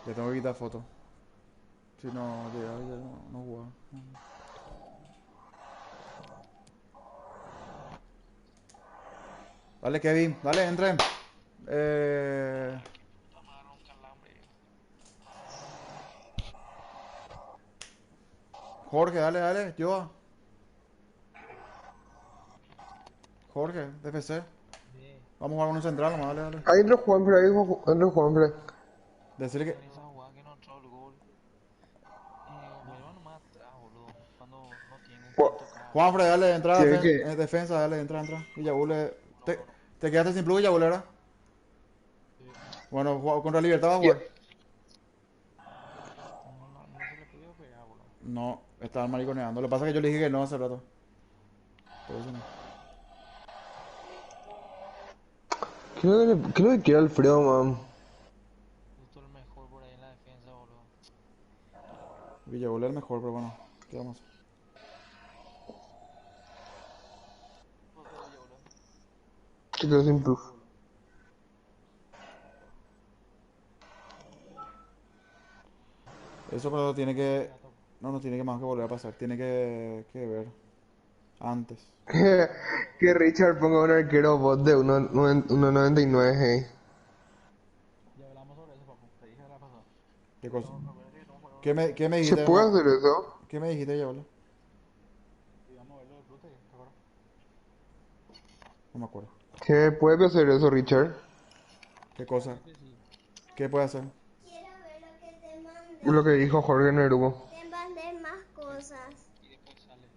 Le tengo que quitar foto. Si no llega, ya no juega. Dale, Kevin, dale, entren. Eh, Jorge, dale, dale, Joa. Jorge, DFC. Ve, Vamos a jugar con un central, nomás, dale, dale. Ahí entró Juanfre, entró Juanfre. Decirle con que. esa jugada que no entró el gol. Vuelvan nomás atrás, boludo. Cuando no tienen un Ju- punto cada Juanfre, uno. dale, entra, Tiene que. defensa, dale, entra, entra. Y Yabule. No, Te, no, no. te quedaste sin plug y Yabule, ¿verdad? Sí. Bueno, contra Libertad va a Ya. jugar. No se le podía operar, boludo. No, estaban mariconeando. Lo que pasa es que yo le dije que no hace rato. Por eso no. Creo que quiere Alfredo, man. Justo el mejor por ahí en la defensa, boludo. Villagol es el mejor, pero bueno, ¿qué vamos a hacer? Pasó de Villa, boludo. Se quedó sin proof. Eso pero tiene que. Ya tocó. No, no tiene que más que volver a pasar. Tiene que ver. Antes. Que Richard ponga un arquero bot de 1.99, hey. Ya hablamos sobre eso, papu. Te dije la pasada. ¿Qué Que cosa? estamos, acuérdate que estamos jugando ¿Qué me ¿Se dijiste, puede no? hacer eso? ¿Qué me dijiste, Villagol? y vamos a ver lo del Plute, ¿te acuerdas? No me acuerdo. ¿Se puede hacer eso, Richard? ¿Qué Yo cosa? creo que sí. ¿Qué puede hacer? Quiero ver lo que te Lo mandé. que dijo Jorge Nerugo. Te mandé más cosas. Y después sale.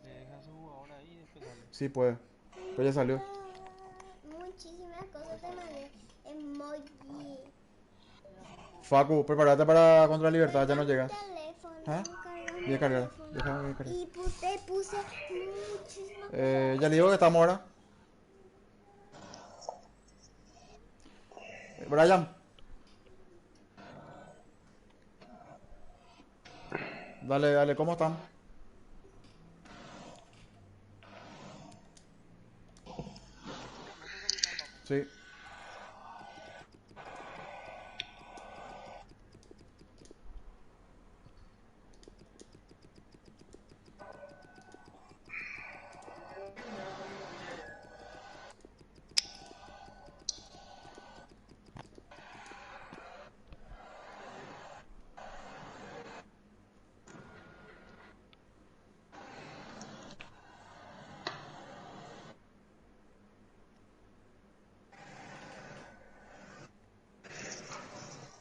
Le deja a su jugador ahí y después sale. Sí, puede. Pero ya salió. Muchísimas cosas te mandé. Emoji. Facu, prepárate para contra Libertad, ya no Carga mi llegas. ¿Ah? teléfono. Carga Voy mi a cargar. teléfono. Déjame cargar. Y te puse muchísimas cosas. Ya le digo que estamos ahora. Brian, dale, dale, ¿cómo están? Vos sos capitán, papu. Sí.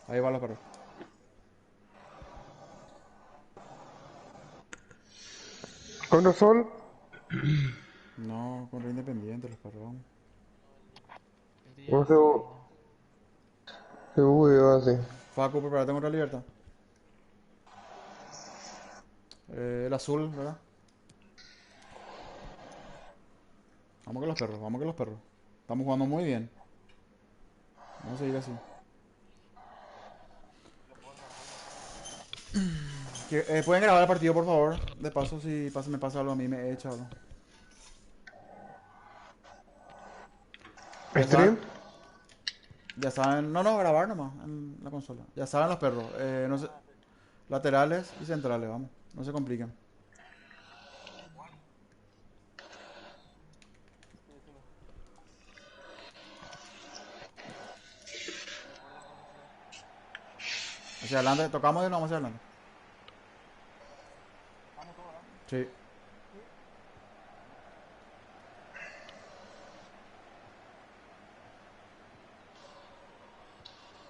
Ahí va la perro. ¿Contra Sol? No, contra Independiente, los perros. Vamos. El día No de sé, Argentina. se bugueó así. Facu, prepárate contra Libertad. El azul, ¿verdad? Vamos con los perros, vamos con los perros. Estamos jugando muy bien. Vamos a seguir así. ¿Pueden grabar el partido, por favor? De paso, si me pasa algo a mí, me echa algo. Ya saben, ¿Stream? ya saben. No, no, grabar nomás en la consola. Ya saben los perros. No sé, Ah, laterales y centrales, vamos. No se compliquen. sí, decime. Recuerden cuando sea. Hacia adelante, tocamos y nos vamos hacia adelante. Vamos todos, ¿verdad? Sí.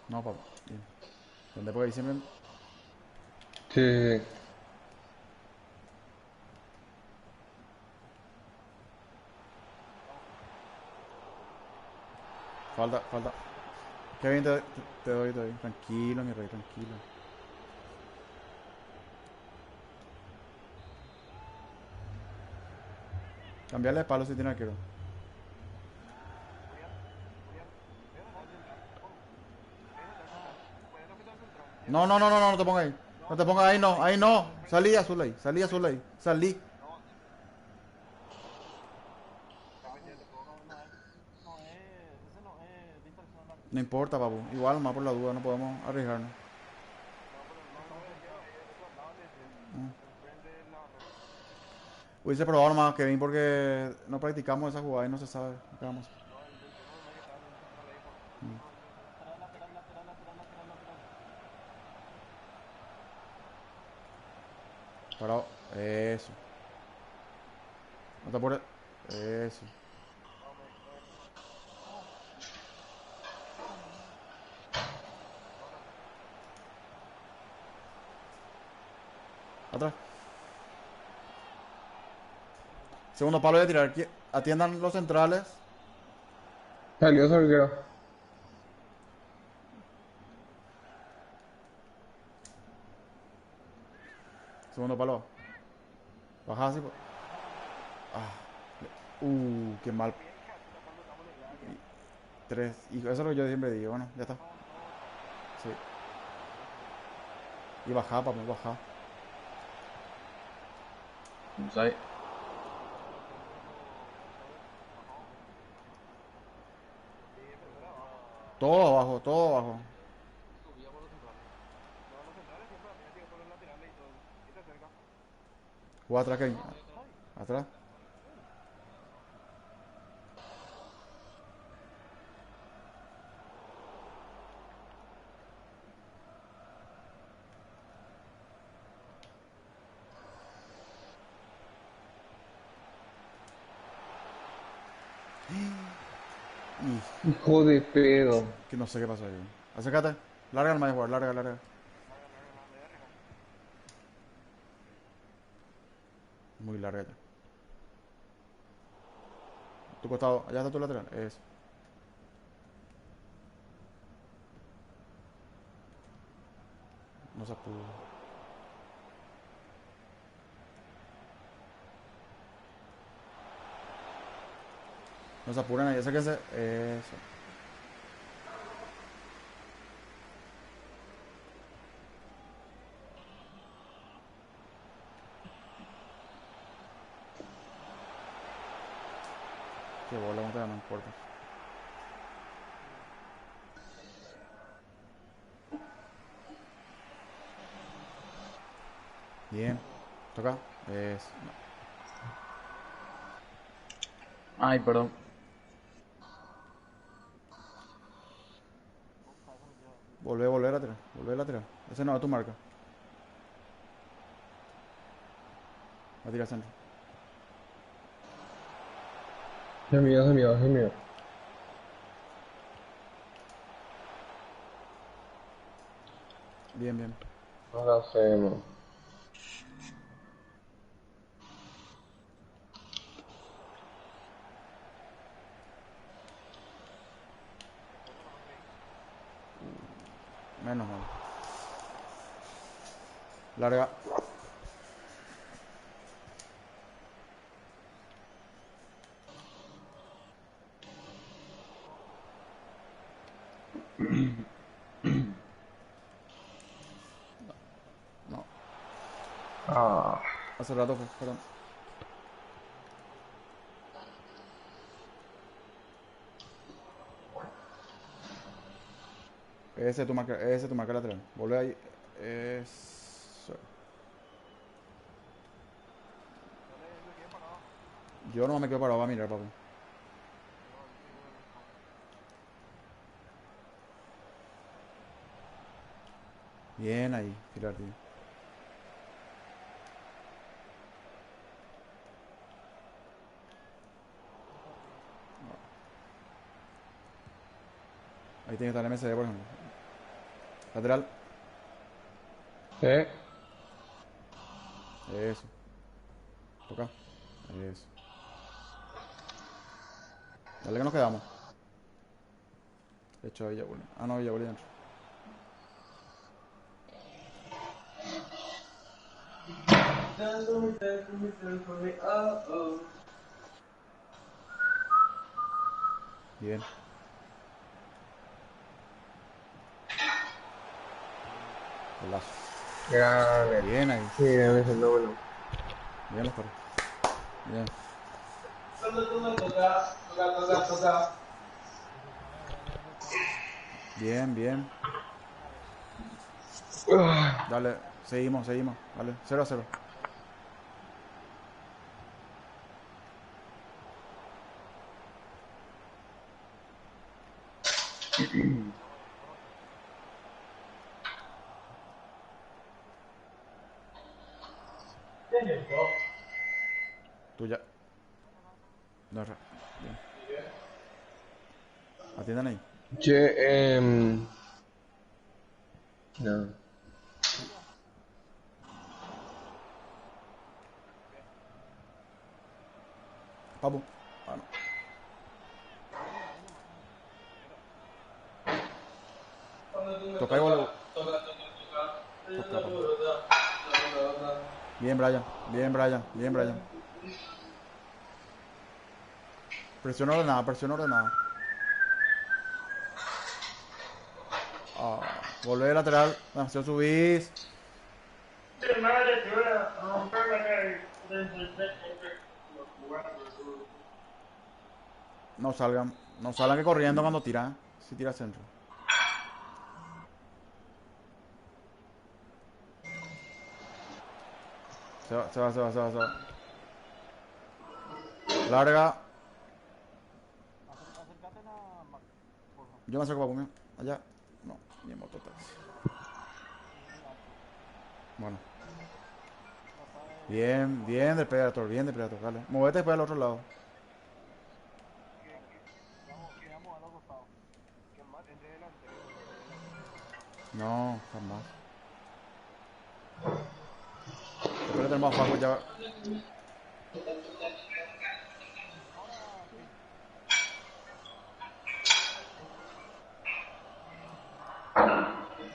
No, papá. Bien. ¿Dónde puede ir siempre? Sí, sí, sí. Vamos. Falta, falta. Qué bien te doy, te doy. Tranquilo, mi rey, tranquilo. Cambiarle de palo si tiene arquero. Julián, Julián, ven acá. Papu, ven acá, central. Ven acá, capitán central. No, Entra. no, no, no, no, no te pongas ahí. No No, te pongas ahí, no, ahí, ahí no. enfrente. Salí azul ahí, salí azul ahí. Salí. No, capitán, te puedo no es. No es. Ese no es distracción al arco. No importa, papu. Igual, más por la duda, no podemos arriesgarnos. Hubiese probado nomás Kevin porque no practicamos esa jugada y no se sabe qué vamos a hacer. Parado. Eso. No te apures. Eso. Atrás. Segundo palo de tirar. Atiendan los centrales. Salió su arquero. Segundo palo. Baja así. Ah. Qué mal. Tres. Y eso es lo que yo siempre digo. Bueno, ya está. Sí. Y baja, papu, baja. Sai. Todo abajo, todo abajo. Juega atrás, Kevin. Atrás. Hijo de pedo. Que no sé qué pasó ahí. Acércate. Larga el más de jugar, larga, larga. Muy larga ya. Tu costado, allá está tu lateral. Eso. No se pudo. No se apuren ahí, acérquense. Eso. Que bola, no importa. Bien. Toca. Eso. Ay, perdón. Volver lateral. Volver lateral. Ese no, es tu marca. Va a tirar centro. Es mío, es mío, es mío. Bien, bien. No lo hacemos. Menos mal. Larga. No. Ah. Hace rato fue, perdón. Ese es tu marca lateral. Volve ahí. Eso. Yo no me quedo parado, va a mirar, papu. Bien ahí, tirar, tío. Ahí tiene que estar el MSD, por ejemplo. Lateral. Sí. Eso. Toca. Eso. Dale que nos quedamos. De hecho, ahí ya volví. Ah, no, ya volví dentro. Bien. Golazo. Grande. Bien ahí. Mira, ese fenómeno. Bien los perros. Bien. Bien, bien. Dale, seguimos. Dale, 0-0. Tuya. No, bien. Atiendan ahí. Che, no. Papu. Ah, no. Toca y vuelve. Toca, papu. Bien, Brian. Bien, Brian. Presión ordenada. Volver lateral. Nación subís. No salgan. No salgan que corriendo cuando tiran. Si tira centro. Se va. Larga. Acércate a Mac, por favor. Yo me acerco para comer. Allá. No. Ni en mototaxi. Muy alto. Bueno. Trata Bien de Predator. Dale. Movete después al otro lado. quedamos a los costados. No, jamás. Después le tenemos a Fago ya. Ahora sí.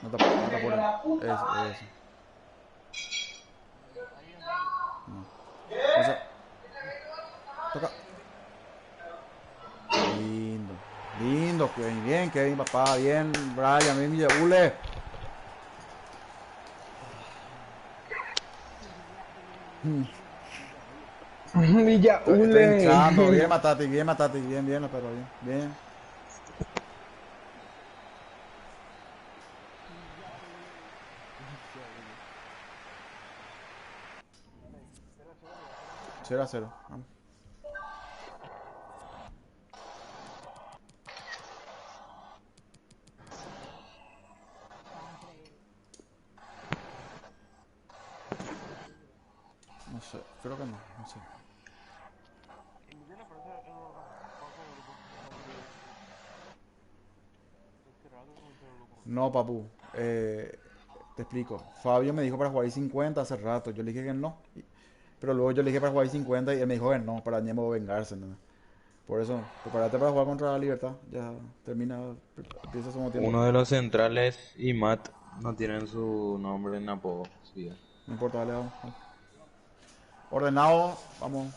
No te apures. Eso. Ahí en medio. O sea, toca. Lindo, Kevin, papá. Bien, Brian, bien, Ule. Villa Estoy hinchando. Ule. Bien, Matati. Bien, los perros, bien. Dale. 0-0. Vamos. No sé, creo que no sé. Emiliano aparece error pausa de grupo. Qué raro que comience el grupo. No, papu. Te explico. Fabio me dijo para jugar 50 hace rato. Yo le dije que no. Pero luego yo le dije para jugar 50 y él me dijo que no, para Ñemo vengarse, ¿no? Por eso, prepárate para jugar contra la Libertad. Ya termina, empieza su tiempo. Uno de los centrales y Matt no tienen su nombre en apodo. Sí. No importa, dale, vamos. Ordenado, vamos.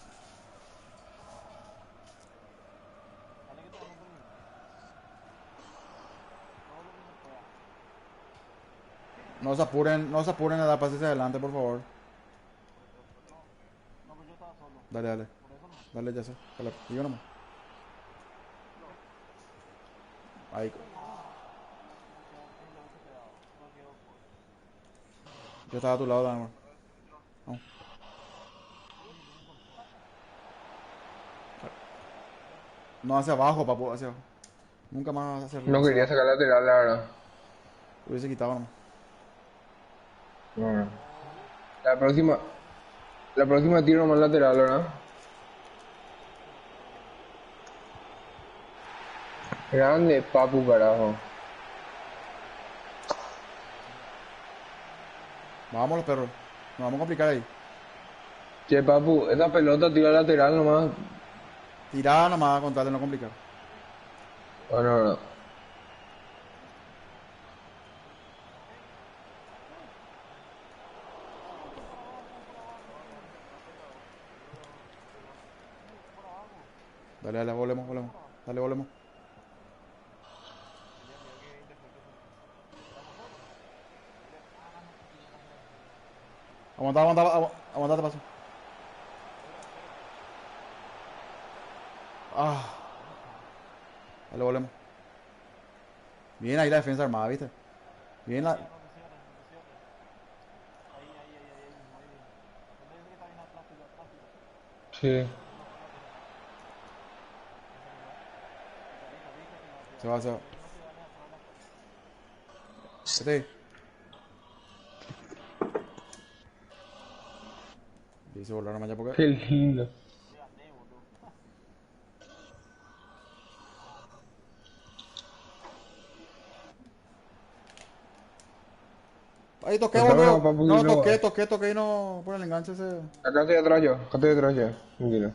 Dale que tenemos un minuto. Todo lo que se pueda. No se apuren a dar pases hacia adelante, por favor. No, no, pero yo estaba solo. Dale. Por eso no. Dale, ya sé. Dale, y yo nomás. Ahí. Es lo hubiese pegado. No quedó por. Yo estaba a tu lado, Daniel. Vamos. No hacia abajo, papu, hacia abajo. Nunca más hacia No hacia quería abajo. sacar lateral, la verdad. Hubiese quitado nomás. No. La próxima tiro más lateral, ¿verdad? Grande, papu, carajo. Vamos los perros. Nos vamos a complicar ahí. Che, papu, esa pelota tira lateral nomás. Tirada nomás con tal de no complicar. Bueno, no. Dale, volvemos. Dale, volvemos. Aguantate, paso. Dale, volvemos. Bien ahí la defensa armada, ¿viste? Bien Ya, la... ya, no te cierres, no te cierres. Ahí, muy bien. ¿Dónde dice que está bien atrás tuyo, atrás tuyo? Sí. Por la derecha. Ese mismo. Listo, dije que no se Se iba. va, se va. Dije que no se iba a cerrar las puertas. Este. Dice volar nomás ya porque... Qué lindo. Le gané, boludo. Ahí toqué, Préstame boludo. nomás para un No, poquito toqué, más. toqué, toqué y no... Por el enganche ese... Acá estoy atrás yo, acá estoy atrás yo. Tranquilo.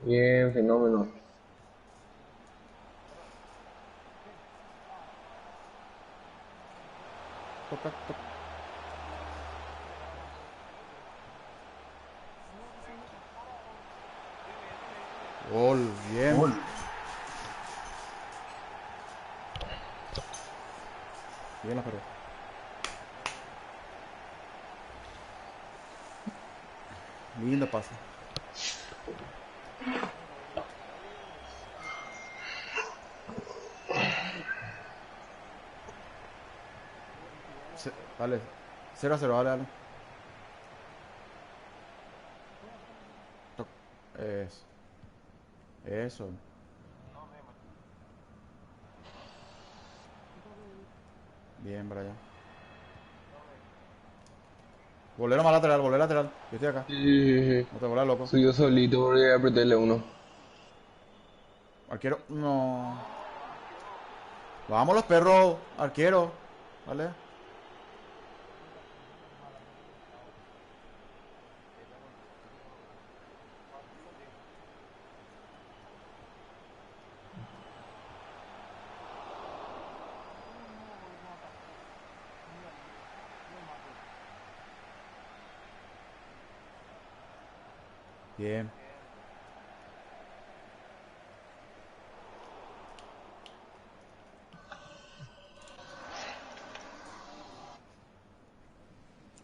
Bien, fenómeno. Toca, toca. Gol, bien. Gol. Bien la perro. Lindo pase. Dale. 0-0, dale, dale. Eso. Eso. Bien, Brian. Volé más lateral, volé lateral. Yo estoy acá. Sí, sí, sí, sí. No te volas, loco. Soy yo solito porque apreté L1. Arquero. No. Vamos los perros. Arquero. ¿Vale? Bien.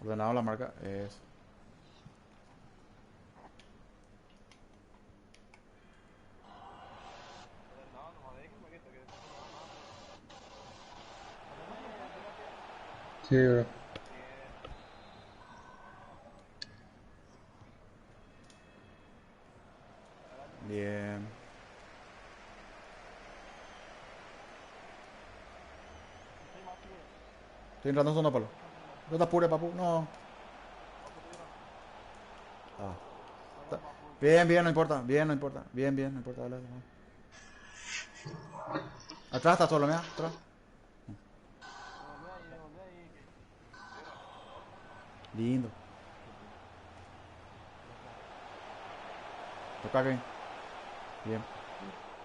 Ordenado la marca. Eso. No, nomás déjenme que después no va más. Poneme arriba que. Sí, bro. Bien. Bien. Estoy entrando en zona palo. No te apures, papu. No. Ah. Bien, bien, no importa. Bien, no importa. Bien, bien, no importa. Dale, dale. Atrás está solo, mira. Atrás. Devolvé ahí. Lindo. Toca bien. Bien.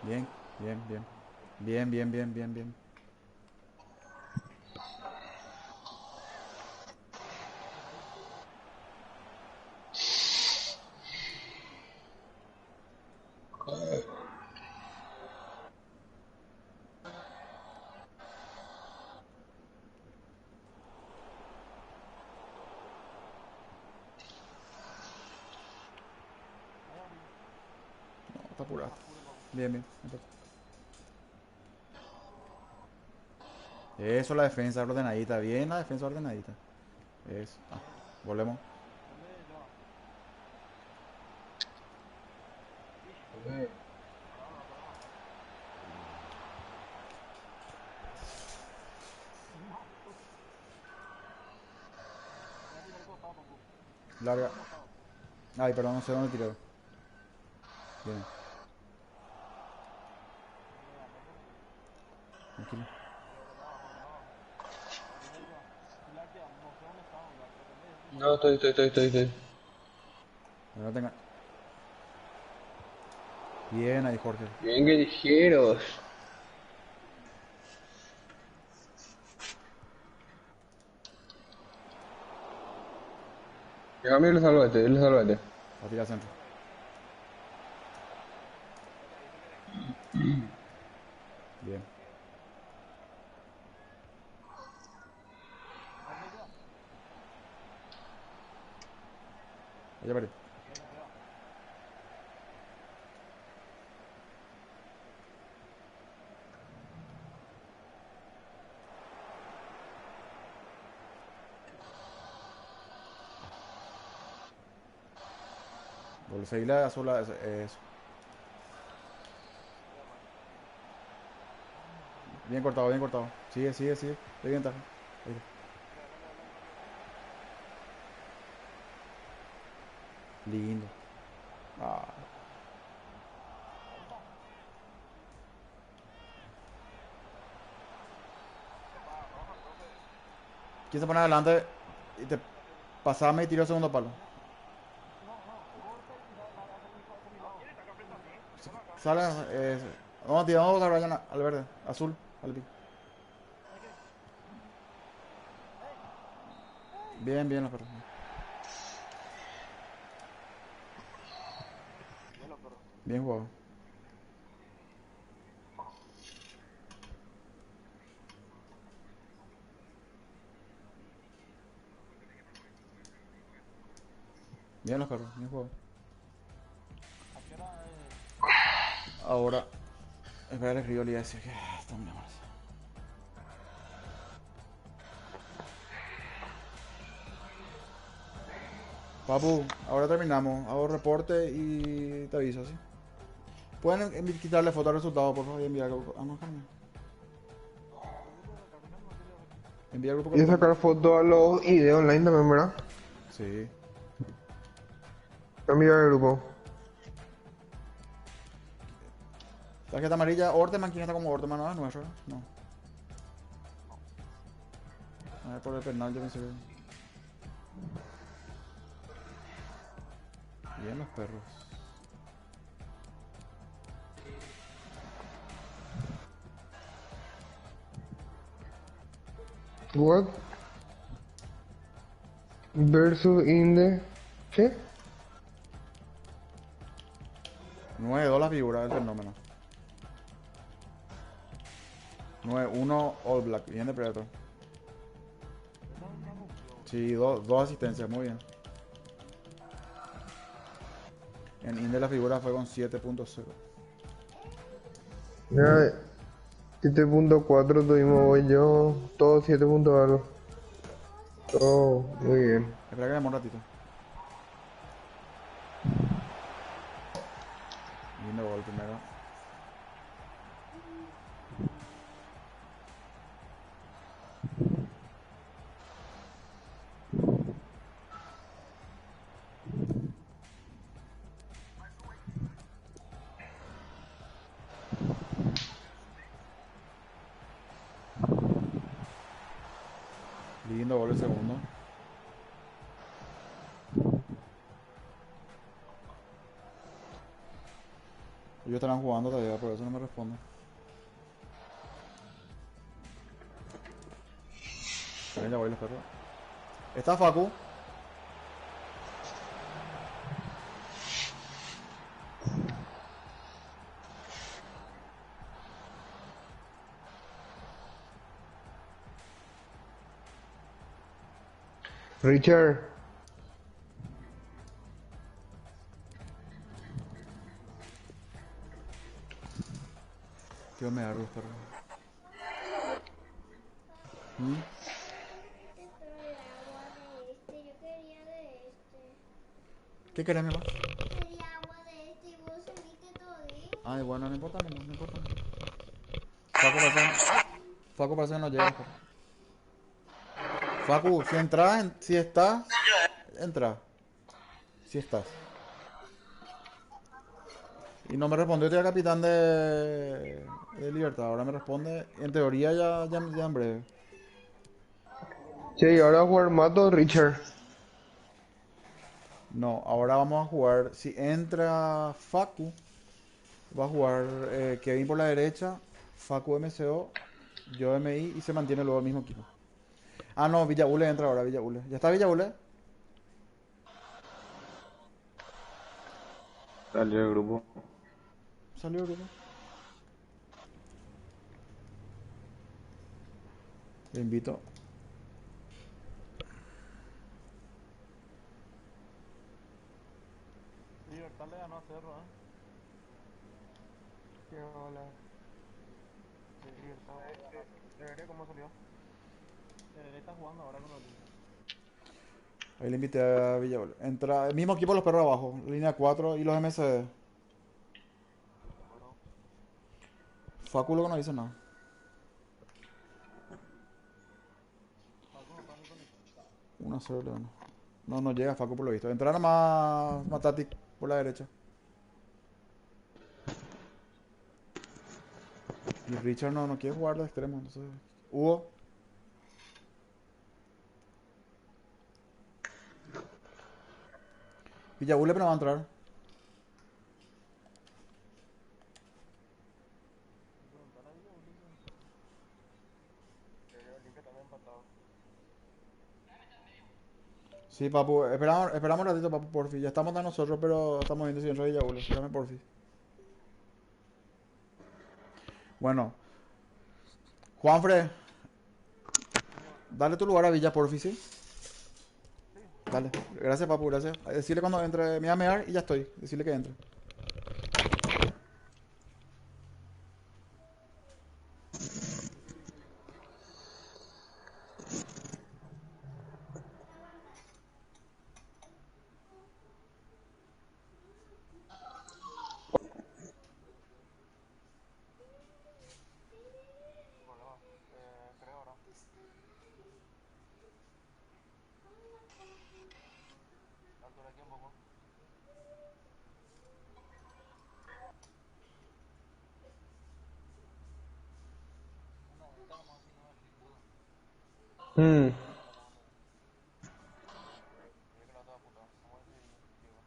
Bien. Bien, bien. Bien, bien, bien, bien, bien. No, está apurado. Bien, bien. No importa. Eso, la defensa ordenadita. Bien, la defensa ordenadita. Eso. Ah, volvemos. Larga. Ay, perdón, no sé dónde tiré. Bien. Tranquilo. No, estoy. Que no tenga... Bien ahí, Jorge. Bien que ligeros. Déjame el salvate. Va a tirar centro. Bien. Allá paré. Seguirle a azul a eso. Bien cortado, bien cortado. Sigue, sigue, sigue. De ventaja. Ahí está. Lindo. Ah. ¿Quién se pone adelante? Y te pasame y tiro el segundo palo. Sale. Vamos a tirar, vamos a botar Brian al verde. Azul. Al pico. Bien, bien los perros. Bien jugado. Bien los perros. Bien jugado. ¿A qué hora Ahora. Espera, le escribo, le iba a decir que está muy mal. Papu, ahora terminamos. Hago reporte y te aviso, ¿sí? ¿Pueden quitarle foto al resultado, por favor, y enviar al grupo? Ah, no, cambia. Envía al grupo Y capitán. sacar fotos a los ID online también, ¿verdad? Sí. Cambiar el grupo. Tarjeta amarilla, Orteman, ¿quién está como Orteman? No es nuestro, ¿no? A ver, por el penal yo pensé que... Bien los perros. What? Versus Inde. ¿Qué? 9-2 la figura del fenómeno. 9-1 All Black, bien de Predator. Sí, dos asistencias, muy bien. En Inde la figura fue con 7.0. Mira, 7.4 tuvimos hoy yo. Todo 7 puntos algo. Todo muy bien. Espera que me un ratito. Lindo gol primero. Lindo gol el segundo. Ellos estarán jugando todavía, por eso no me responden. Ahí ya voy los perros. Está Facu. Richard. Tío, me da los perros. ¿Mm? Pero el agua de este, yo quería de este. ¿Qué querés, mi mamá? Quería agua de este y vos saliste todo. Ay, bueno, no importa, no importa. Facu parece que no llega los perros. Facu, si entras, si estás, entra. Si estás. Y no me respondió, estoy el capitán de Libertad. Ahora me responde, en teoría ya en breve. Che, y ahora jugar Mato Richard. No, ahora vamos a jugar. Si entra Facu, va a jugar Kevin por la derecha, Facu MCO, yo MI y se mantiene luego el mismo equipo. Ah, no, Villaule entra ahora, Villaule. ¿Ya está Villaule? Salió el grupo. Salió el grupo. Le invito. Libertad le ganó a Cerro, ¿eh? Qué hola. Libertad le ganó a Cerro. ¿Cómo salió? Está jugando ahora con los Lima. Ahí le invité a Villabuena. Entra, el mismo equipo los perros abajo, línea 4 y los MCD. Bueno, Facu lo que no dice nada. Paco no está ni conectado. 1-0 le gana. No, no llega Facu por lo visto. Entra nomás Matati por la derecha. Y Richard no quiere jugar de extremo, entonces. Hugo, Villabule pero no va a entrar. Preguntar a Villa Ulises. Pero el Olimpia también empatado. Sí, papu, esperamos un ratito, papu, porfi. Ya estamos de nosotros, pero estamos viendo si entra Villabule. Espérame, porfi. Bueno, Juanfre, Señor, dale tu lugar a Villa, porfi, ¿sí? sí, Dale. Gracias, papu, gracias. Decirle cuando entre, me voy a mear y ya estoy. Decirle que entre. problema. Creo ahora. Altura aquí un poco. Una vuelta nomás así, no me flipo. Mm. Mira que la otra puta. Vamos a ver si llego.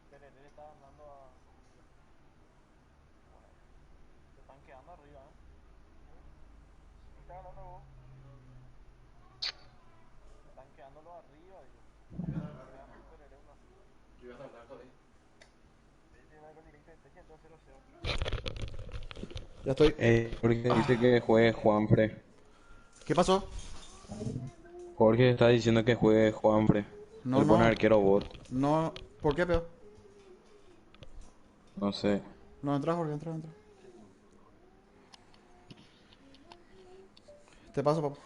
Tereré está andando a. Bueno, se están quedando arriba, ¿eh? ¿Qué está ganando vos? Se están quedando arriba, digo. Quedando un Tereré uno. Sí, sí, me con directo de Teche, entonces 0-0. Ya estoy. Jorge dice que juegue Juanfre. ¿Qué pasó? Jorge está diciendo que juegue Juanfre. No, Él pone no. arquero bot. No. ¿Por qué, peor? No sé. No, entra Jorge, entra. Te paso, papu.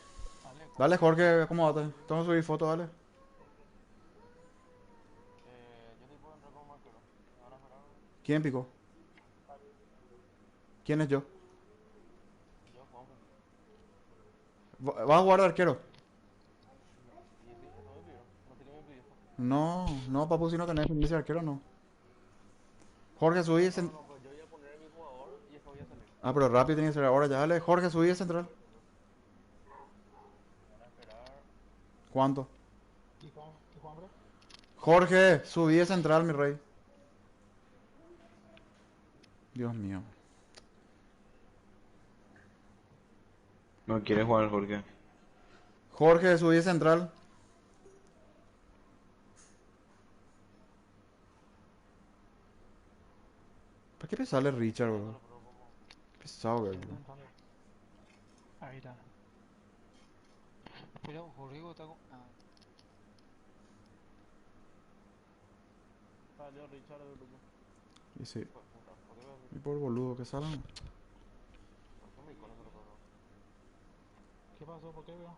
Dale, Dale, Jorge. Jorge, acomódate. Tengo que subir foto, dale. Yo te puedo entrar como arquero. ¿Me van a esperar? ¿Quién picó? ¿Quién es yo? Yo, Juanjo. ¿Vas a jugar de arquero? No. Y sí, eso me pidieron. No sé qué me pidió. No, no, papu, si no tenés ese arquero, no. Jorge, subí No, ese. no, no, pero yo voy a poner a mi jugador y después voy a salir. Ah, pero rápido tiene que ser ahora ya. Dale, Jorge, subí ese central. Me van a esperar. ¿Cuánto? ¿Y Juan, bro? Jorge, subí ese central, mi rey. Dios mío. No quiere jugar Jorge. Jorge, subí ese central. ¿Para qué pesarle Richard, bro? Dándole, pero como. Pesado, Estoy bro. intentando. Ahí está. Pero Jorge está con. Ah. Salió Richard del grupo. Y sí. Hijo de puta. ¿Por qué me.? Y por boludo, que salgan. ¿Por qué me icono solo perro? ¿Qué pasó? ¿Por qué veo?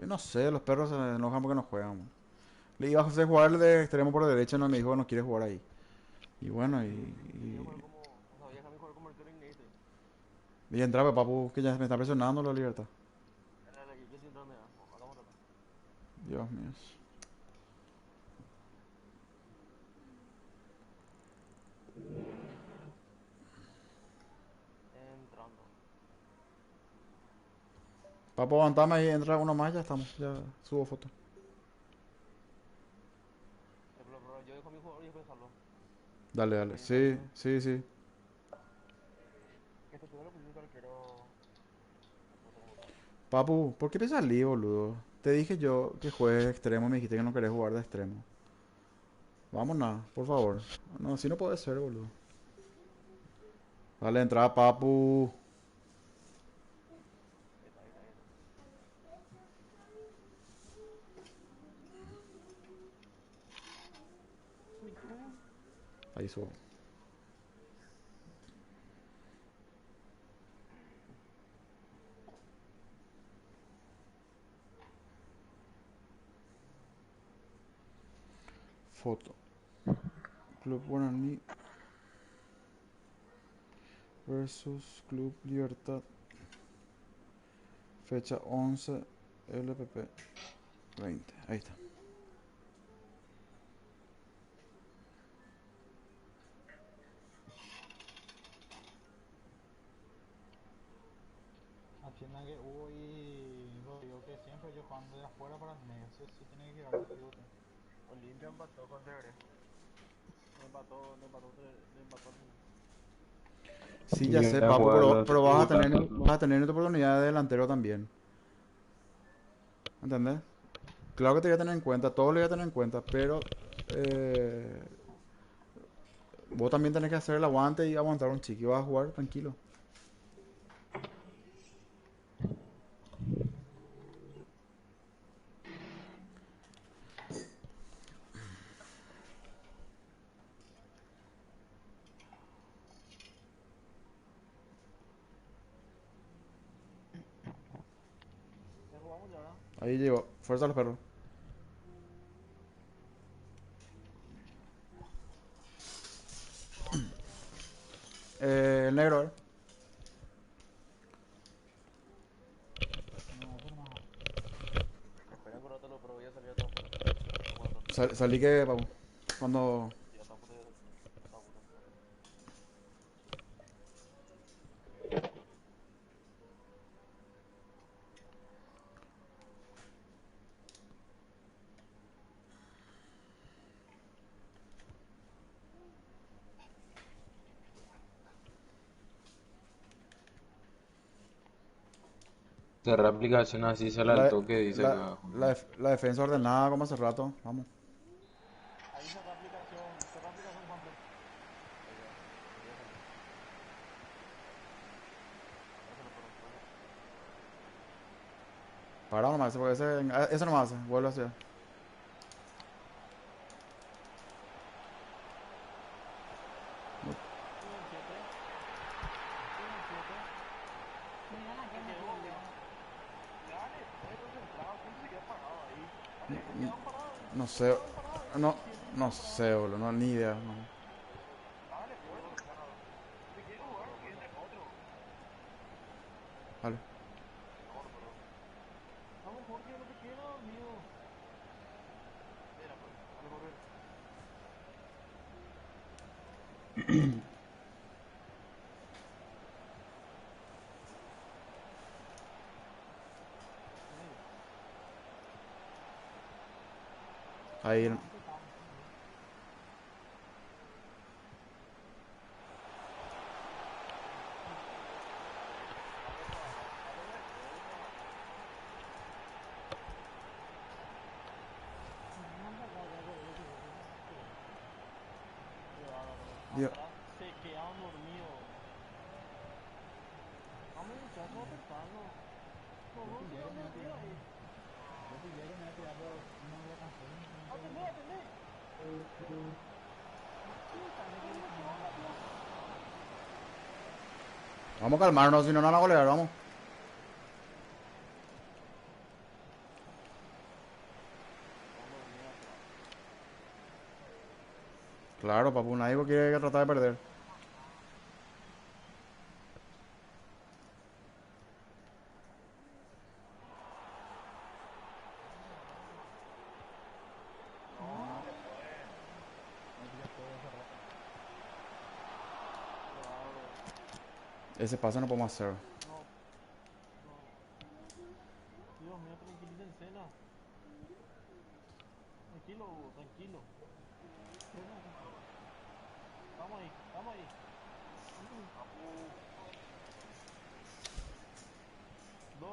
Y no sé, los perros se enojan porque no juegan, bro. Le iba a hacer jugar de extremo por derecha, no me dijo que no quiere jugar ahí. Y bueno, Quería jugar como. O sea, voy a dejarme jugar como arquero Ignacio. y entraba, papu, que ya me está presionando la libertad. Dale, dale, yo sí entrarme. Hagamos otra. Dios mío. Papo, aguantame ahí, entra uno más, ya estamos. Ya subo foto. Pero yo dejo a mi jugador y después salgo. Dale, dale. Sí, sí, sí. Que este primero pusiste al arquero. No tengo botón. Papu, ¿por qué te salí, boludo? Te dije yo que juegues de extremo, me dijiste que no querés jugar de extremo. Vámonos, por favor. No, así no puede ser, boludo. Dale, entrada, papu. Ahí está, ahí está, ahí está. Ahí subo. Foto. Club Guaraní versus Club Libertad. Fecha 11 LPP 20. Ahí está. Atiendan que Hugo y Rodrigo que siempre yo jugando de afuera para el medio, sí tiene que quedar así, bote. Olimpia empató con Tigre. Le empató al final. Sí, Y ya que sé, voy a papu, jugar pero Lucas. vas a tener tu oportunidad de delantero también. ¿Entendés? Claro que te voy a tener en cuenta, todo lo voy a tener en cuenta, pero eh, vos también tenés que hacer el aguante y aguantar un chiqui. Vas a jugar tranquilo. Ya jugamos ya, ¿verdad? Ahí llegó. Fuerza a los perros. El negro, a ver. No, eso nomás. Esperen con otro, pero voy a salir a todo afuera. No puedo tanto. Salí que, papu. Cuando... Ya está afuera, ya está afuera. Cerrar aplicación así sale al La, toque, dice la, acá. la defensa ordenada como hace rato. Vamos. Ahí cerrá aplicación, Juan Play. Ahí ya, voy a salir. Ya se lo fueron, fuera. Parado nomás, porque ese nomás hace. Vuelve hacia. Uy, el 7. Uy, el 7. Se quedó. Dale, pues concentrado. ¿Quién se queda parado ahí? Dale, se quedan parados. No Se sé. quedaron parados ahí. No, El 7 se no quedó parado. sé, boludo. No, ni idea. No. Dale, pues concentrado. Si quiere jugar, que entre otro. Vale. No, pero. Vamos, Jorge, no te queda dormido. Era, pues. Dale, Jorge. Medio. Ahí. No, sí está. Dale de vuelta. No han sacado ya por eso, sí. Qué bárbaro. Dios. Atrás se quedaron dormidos. Vamos, muchachos, a pensarlo. Los Yo dos se pillé que quedaron me iba a dormidos tirar. ahí. Yo pillé que me iba a tirar, pero no me alcancé. No sé Atendé, qué. atendé. Atendé, que van rápido. Vamos a calmarnos, si no, no van a golear. Vamos. Quedaron dormidos atrás. Claro, papu. Nadie quiere tratar de perder. No, dale, pues. Me tiré todo hace rato. Qué bárbaro. Ese pase no podemos hacer. No, no.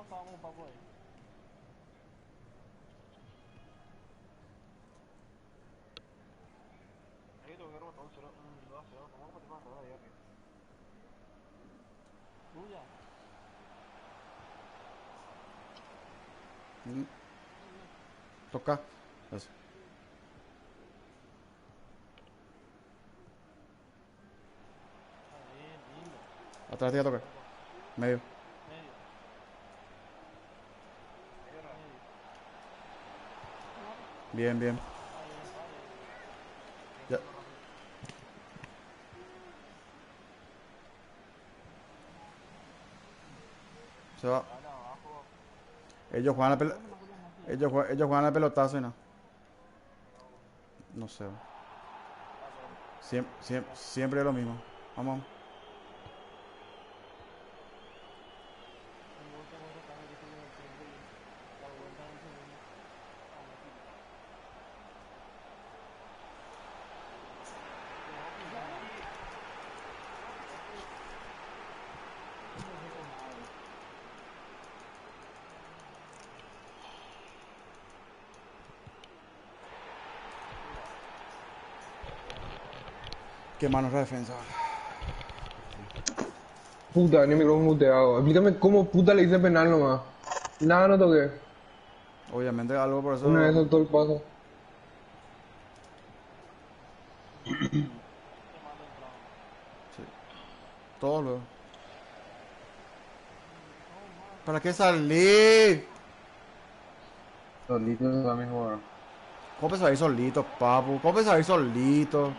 todos estábamos un poco ahí. Ahí tengo que rebotar un 0, un 2 a 0. ¿Cómo que más raro ahí arriba? Tuya. Mm, Toca. Eso. Ahí, lindo. Atrás te voy a tocar. Medio. Medio. Medio. Bien, bien. Ahí, ahí. Ya. Se va. Dale abajo. Ellos juegan la pelota. Ellos juegan la pelotazo y no. No sé. Siempre es lo mismo. Vamos. Un gol que hemos tratado de decir en el tiempo y la vuelta en el segundo. Vamos, sí. Tenemos que ir ahí. No sé con nada. Qué manos la defensa. Puta, ni micrófono muteado. Explícame cómo puta le hice penal nomás. Nada, no toqué. Obviamente algo por Una vez eso. saltó el paso. Qué malo entramos. Sí. Todo luego. ¿Para qué salí? Solito a mi jugador. ¿Cómo pensaba ir solito, papu? ¿Cómo pensaba ir solito?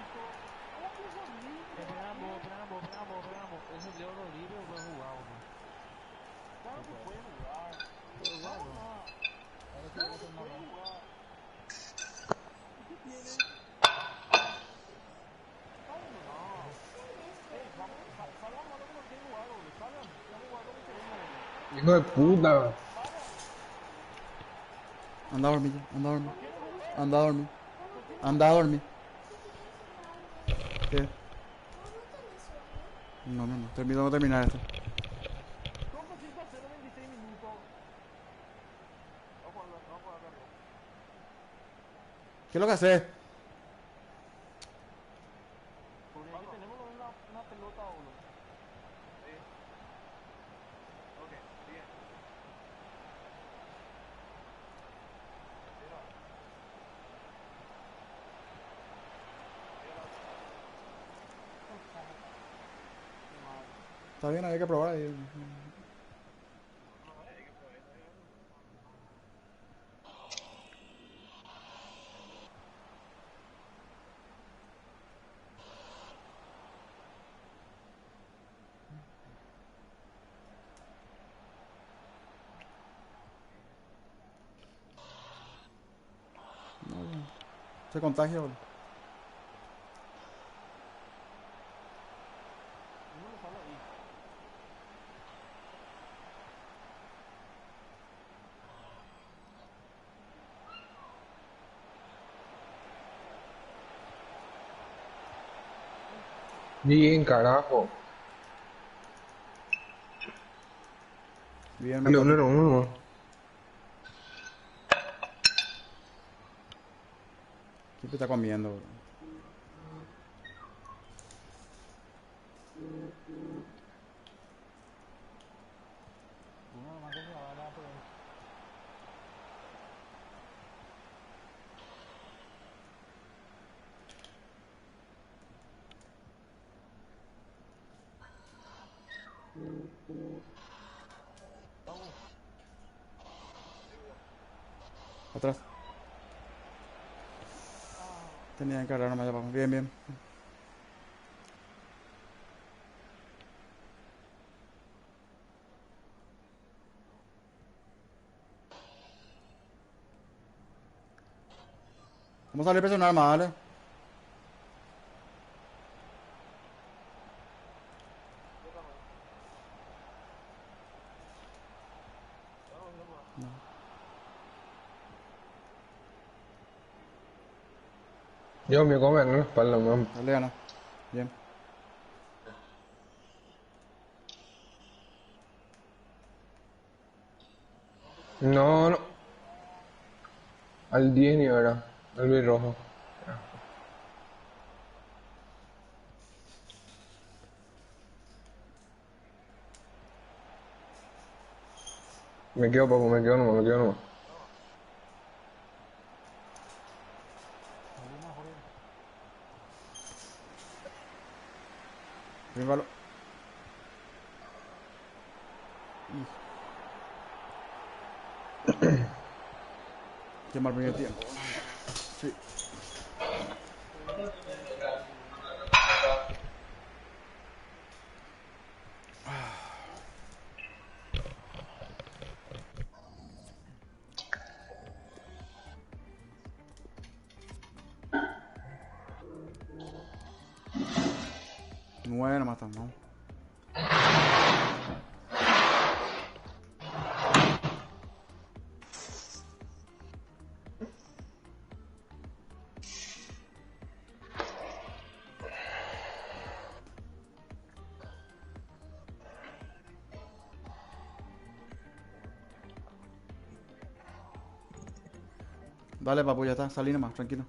Esperamos. Ese Leo Rodríguez puede jugar, boludo. Claro que puede jugar. Pero bueno, ahora sí voy a hacer nada. ¿Y qué tiene? Salgan nomás. Salgan jugando como quieren jugar, boludo. Salgan. Estamos jugando como queremos, boludo. Hijo de puta. Anda a dormir, anda a dormir. ¿No quieren jugar? Anda a dormir. ¿No quieren Anda a jugar? dormir. ¿Qué? ¿Vos no tenés sueño? No. Tengo que terminar esto. Rompe 5 a 0 en 26 minutos. Vamos a jugar arriba. ¿Qué es lo que haces? Porque aquí tenemos una pelota, boludo. Sí. Ok, bien. Está bien, hay que probar ahí. Se contagia, boludo. No me sale ahí. Bien, carajo. Bien, Dale, Mato. 1-1 nomás. ¿Quién te está comiendo, boludo? Uno nomás que se va a dar por ahí. Atrás. Tenía que encargar nomás ya, papu. Bien. Vamos a salir a presionar más, ¿vale? Yo me comen en la espalda, man. Dale, gana. Bien. No, no. Al 10 ni ahora. Al Luis Rojo. Me quedo poco, me quedo nomás, me quedo nomás. Salí mejor. Primero. Hijo, qué mal primer tiempo. Sí. Nueve nomás estamos. Dale, papu, ya está. Salí nomás, tranquilo.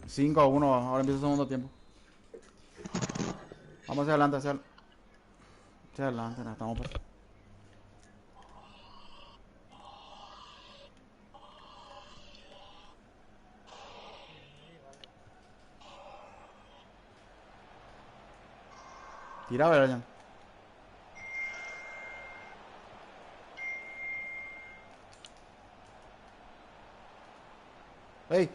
5-1, ahora empieza el segundo tiempo. Vamos hacia adelante, hacia adelante, nada, estamos por... Tira, Brian. ¡Ey!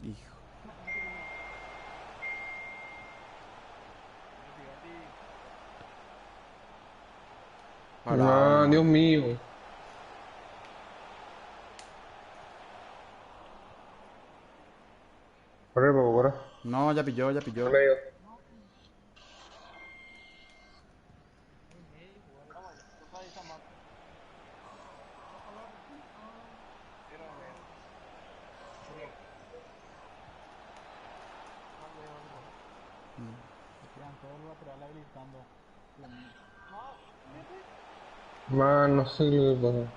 Hijo. Parado, Ah, nomás. Dios mío. Corre, poco, corre. No, ya pilló, ya Al pilló. medio. Vamos, tú ahí, Samar. Tira de medio. Dale, algo. Quedan todos los laterales habilitando. Man, no sé lo que pasa.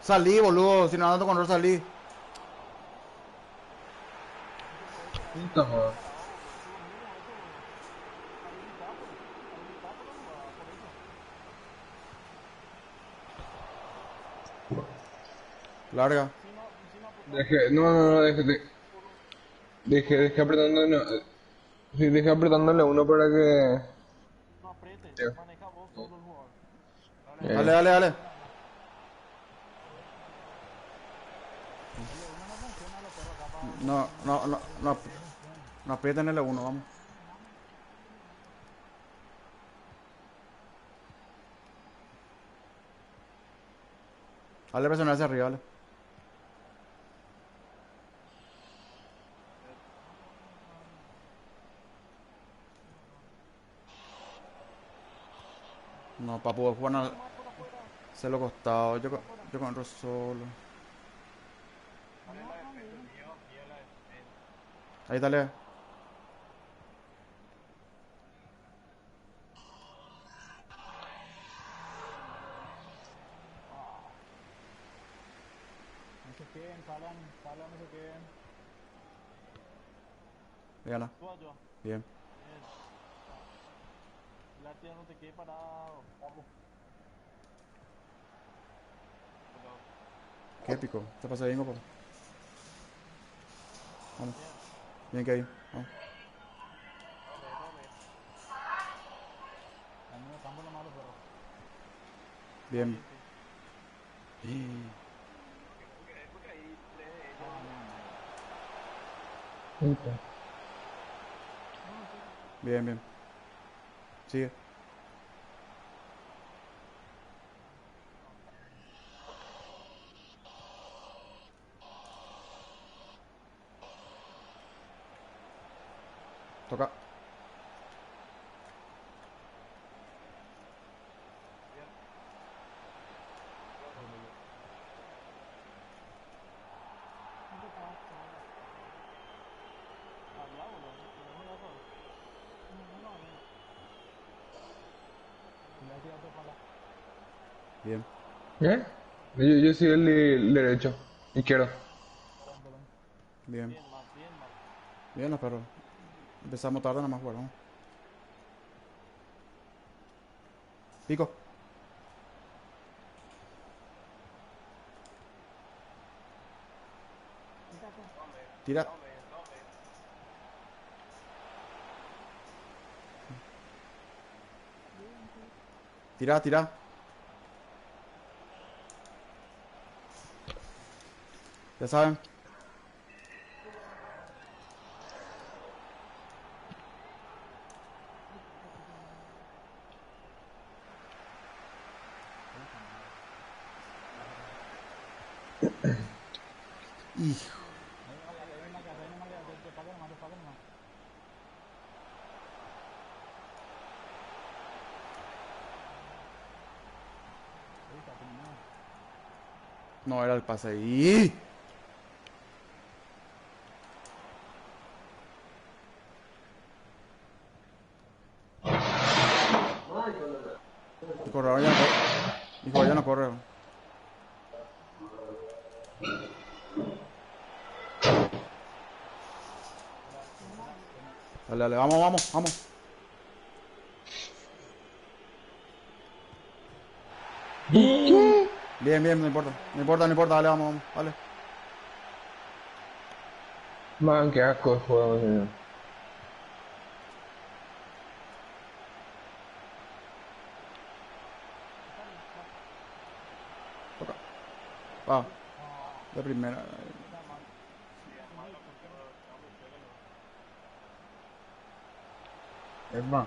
Salí, boludo. Si no ando con control, salí. Puta madre. Lo mismo, eso. Habilitá, pues. Habilitá por la jugada, por eso. Larga. Si no apretás por Dejé, un no, lado, no, no, por un... dejé apretándole, no, sí, dejé apretándole uno para que... No apretes, Ya. maneja vos solo el jugador. Dale, dale. Dale, Eh, dale, dale. L1 no funciona los perros acá para No, poner no, no, no. no funciona. No aprieten L1, vamos. Dale, presionar hacia arriba, dale. No, papu, Juan al... Samar por afuera. Se lo costado. Por afuera. Yo con otro solo. Dale la defensa, el mío es la defensa. Ahí, dale. No se queden, salgan, no se queden. Véala. Tú yo. Bien. Bien. La tía no te quede parado. Vamos. Qué épico. Te pasé bien, papá. Vamos. Bien. Bien, Kevin. Vamos. Dale, dale. Al medio campo lo malo, perro. Bien. Sí. Y- Porque ahí tres de ellos. Ah, bien, puta. Bien, bien. Sigue. Toca. tira tu espalda. Bien. ¿Eh? Yo soy el derecho. Izquierdo. Pelón, pelón. Bien. Bien, más, bien, más. Bien los perros. Empezamos tarde nada más, bueno. Pico. Tira. Tira, tira. Ya saben. Hijo. Ahí nomás quédate, ahí nomás quédate. Te espalda nomás, te espalda nomás. Ahí está, terminado. No era el pase ahí. Mi corredor ya no corre. Mi jugador ya no corre. Dale, dale, vamos, vamos, vamos. Bien, bien, no importa. No importa, no importa, dale, vamos, vamos, dale. Man, qué asco de juego, señor. Toca. Va, de primera. Es más,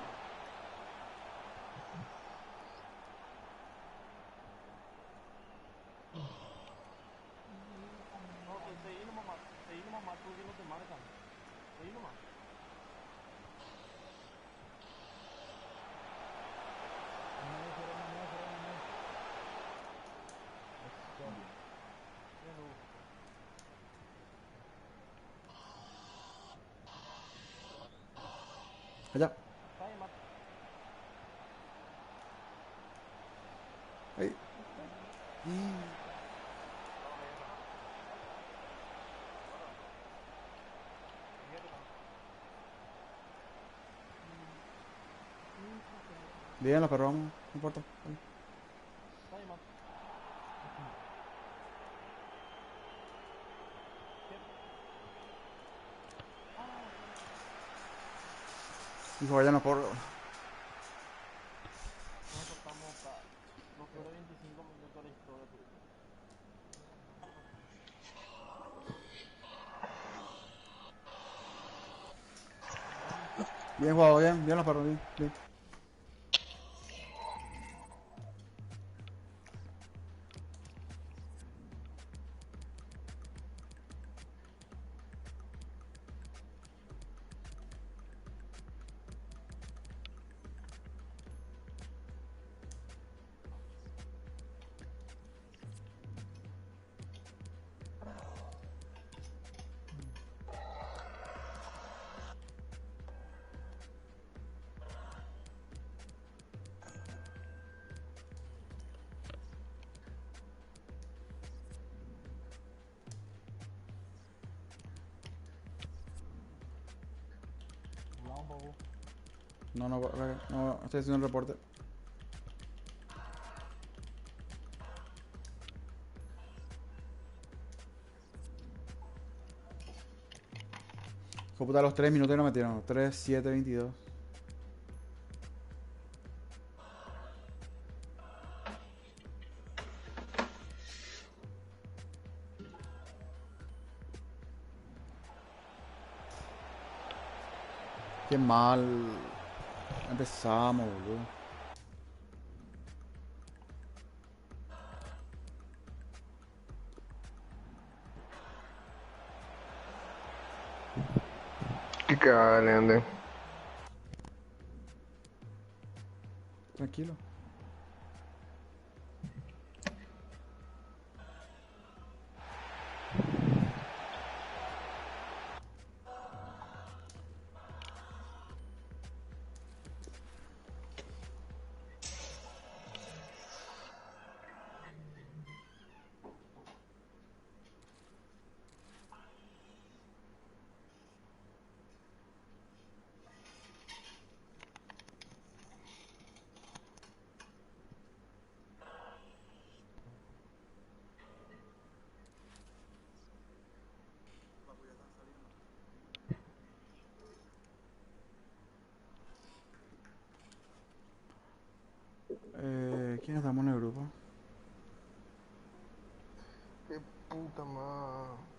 No, seguí nomás más porque no te marcan. Seguí nomás. En medio, cierra, en medio, cierra, en medio. Eso. Bien, Hugo. Allá. Está bien, más. Ahí. Bien, los perros, vamos. No importa. Dale. Está bien, más. Mi jugador ya no corre. Nosotros estamos los peores 25 minutos de la historia tuvimos. Bien jugado, bien, bien los perros, bien, bien. Hablamos un poco. No, no, no, estoy haciendo el reporte. Hijo puta, los 3 minutos y no metieron. 3, 7, 22. Qué mal. Empezamos, boludo. Qué cagada, Leandro. Tranquilo. ¿Quién estamos en el grupo? Qué puta madre.